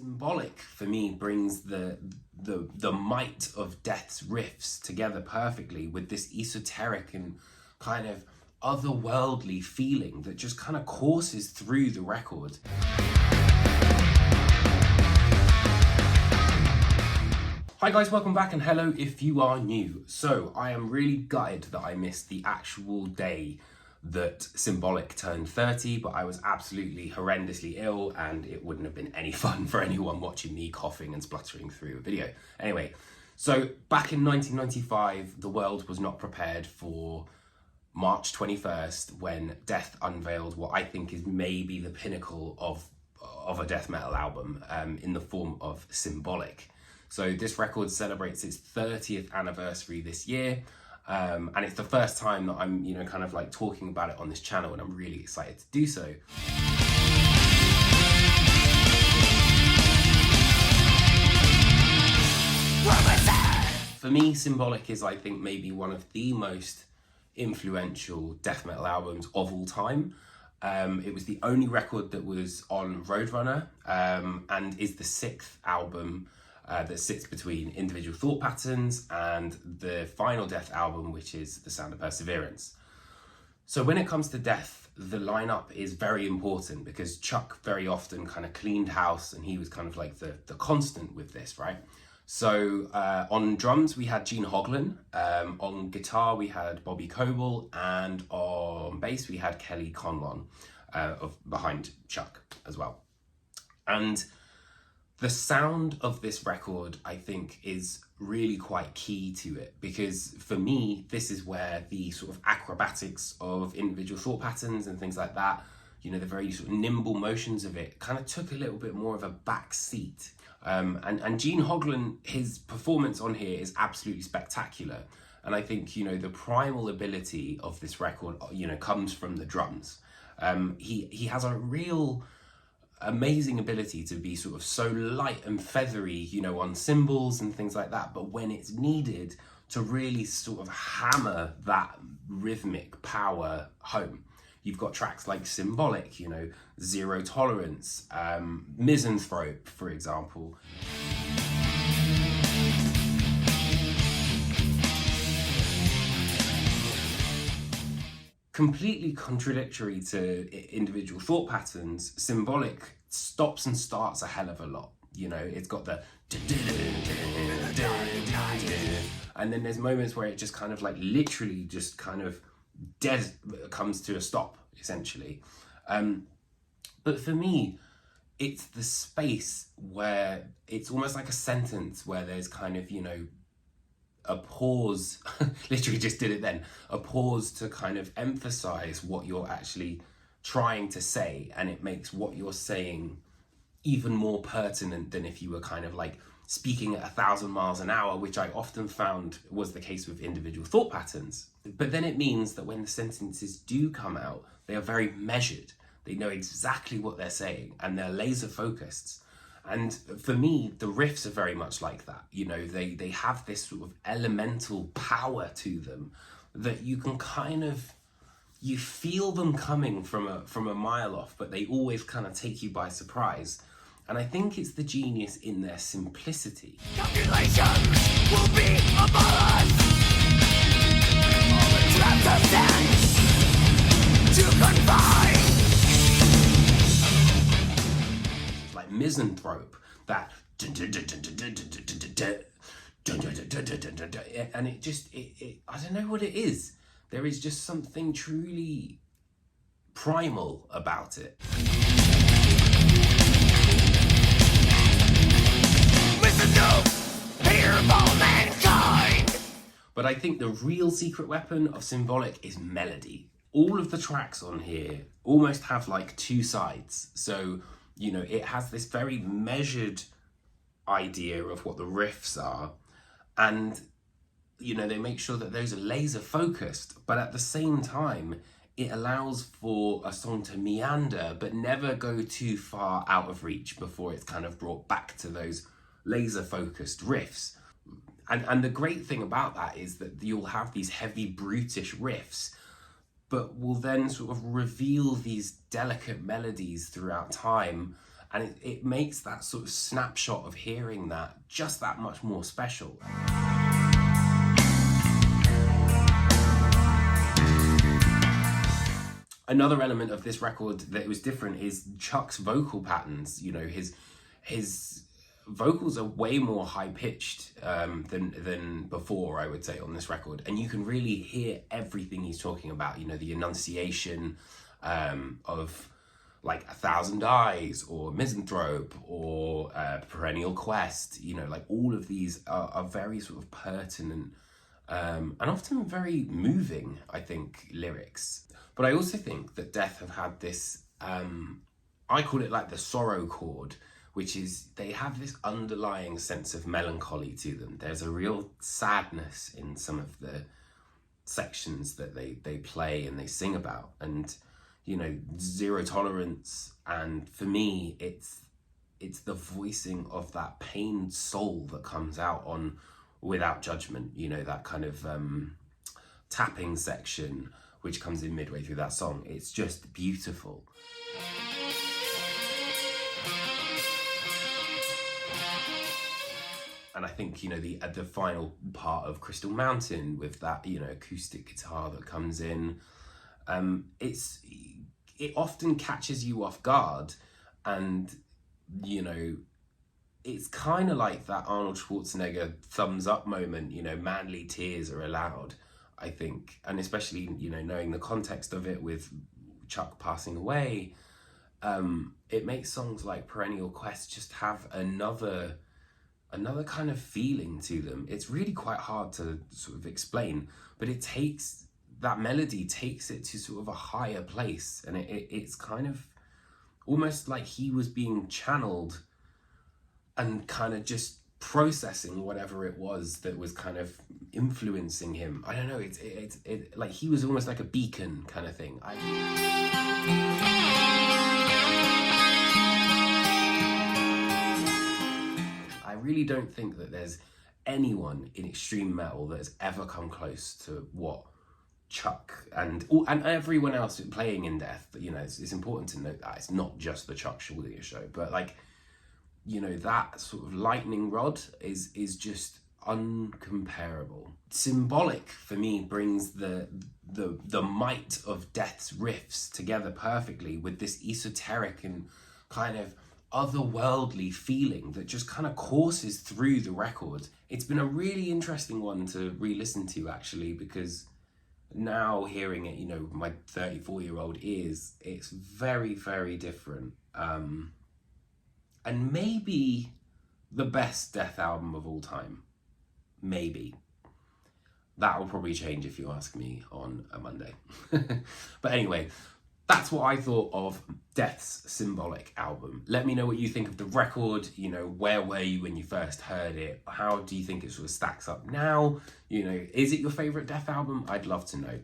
Symbolic for me brings the might of Death's riffs together perfectly with this esoteric and kind of otherworldly feeling that just kind of courses through the record. Hi guys, welcome back, and hello if you are new. So I am really gutted that I missed the actual day that Symbolic turned 30, but I was absolutely horrendously ill and it wouldn't have been any fun for anyone watching me coughing and spluttering through a video. Anyway, so back in 1995, the world was not prepared for March 21st when Death unveiled what I think is maybe the pinnacle of a death metal album in the form of Symbolic. So this record celebrates its 30th anniversary this year. And it's the first time that I'm, kind of like talking about it on this channel, and I'm really excited to do so. For me, Symbolic is, I think, maybe one of the most influential death metal albums of all time. It was the only record that was on Roadrunner, and is the 6th album that sits between Individual Thought Patterns and the final Death album, which is The Sound of Perseverance. So when it comes to Death, the lineup is very important because Chuck very often kind of cleaned house, and he was kind of like the constant with this, right? So on drums, we had Gene Hoglan, on guitar, we had Bobby Coble, and on bass, we had Kelly Conlon behind Chuck as well. And the sound of this record, I think, is really quite key to it, because for me, this is where the sort of acrobatics of Individual Thought Patterns and things like that, the very sort of nimble motions of it kind of took a little bit more of a back seat. And Gene Hoglan, his performance on here is absolutely spectacular. And I think, the primal ability of this record, comes from the drums. He has a real amazing ability to be sort of so light and feathery, on cymbals and things like that, but when it's needed, to really sort of hammer that rhythmic power home. You've got tracks like Symbolic, Zero Tolerance, Misanthrope, for example. Completely contradictory to Individual Thought Patterns, Symbolic stops and starts a hell of a lot. It's got the and then there's moments where it just kind of like literally just kind of dead comes to a stop, essentially. But for me, it's the space where it's almost like a sentence where there's kind of, a pause, literally just did it then, a pause to kind of emphasize what you're actually trying to say, and it makes what you're saying even more pertinent than if you were kind of like speaking at 1,000 miles an hour, which I often found was the case with Individual Thought Patterns. But then it means that when the sentences do come out, they are very measured. They know exactly what they're saying, and they're laser focused. And for me, the riffs are very much like that. They have this sort of elemental power to them that you can kind of, you feel them coming from a mile off, but they always kind of take you by surprise. And I think it's the genius in their simplicity. Calculations will be abolished. All the traps of sense to confine. Like Misanthrope, that and it just, I don't know what it is. There is just something truly primal about it. Listen to hear of all mankind. But I think the real secret weapon of Symbolic is melody. All of the tracks on here almost have like two sides. So, it has this very measured idea of what the riffs are, and they make sure that those are laser focused, but at the same time it allows for a song to meander but never go too far out of reach before it's kind of brought back to those laser focused riffs. And the great thing about that is that you'll have these heavy brutish riffs, but will then sort of reveal these delicate melodies throughout time And it makes that sort of snapshot of hearing that just that much more special. Another element of this record that was different is Chuck's vocal patterns. You know, his vocals are way more high-pitched than before, I would say, on this record. And you can really hear everything he's talking about, you know, the enunciation of like 1,000 Eyes or Misanthrope or Perennial Quest. You know, like all of these are very sort of pertinent and often very moving, I think, lyrics. But I also think that Death have had this, I call it like the Sorrow Chord, which is they have this underlying sense of melancholy to them. There's a real sadness in some of the sections that they play and they sing about. And, you know, Zero Tolerance, and for me, it's the voicing of that pained soul that comes out on Without Judgement, you know, that kind of tapping section, which comes in midway through that song. It's just beautiful. And I think, you know, the final part of Crystal Mountain with that, you know, acoustic guitar that comes in, it often catches you off guard, and, you know, it's kind of like that Arnold Schwarzenegger thumbs up moment, you know, manly tears are allowed, I think. And especially, you know, knowing the context of it with Chuck passing away, it makes songs like Perennial Quest just have another kind of feeling to them. It's really quite hard to sort of explain, but that melody takes it to sort of a higher place, and it's kind of almost like he was being channeled and kind of just processing whatever it was that was kind of influencing him. I don't know, it's like he was almost like a beacon kind of thing. I really don't think that there's anyone in extreme metal that has ever come close to what Chuck and everyone else playing in Death. You know, it's important to note that it's not just the Chuck Schuldiner show, but like, you know, that sort of lightning rod is just uncomparable. Symbolic for me brings the might of Death's riffs together perfectly with this esoteric and kind of otherworldly feeling that just kind of courses through the record. It's been a really interesting one to re-listen to, actually, because now hearing it, you know, with my 34-year-old ears, it's very, very different. And maybe the best Death album of all time. Maybe. That will probably change if you ask me on a Monday. But anyway, that's what I thought of Death's Symbolic album. Let me know what you think of the record. You know, where were you when you first heard it? How do you think it sort of stacks up now? You know, is it your favourite Death album? I'd love to know.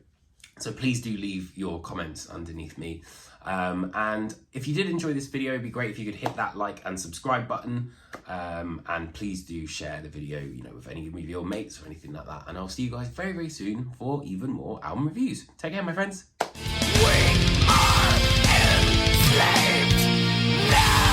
So please do leave your comments underneath me. And if you did enjoy this video, it'd be great if you could hit that like and subscribe button. And please do share the video, you know, with any of your mates or anything like that. And I'll see you guys very, very soon for even more album reviews. Take care, my friends. We are enslaved now.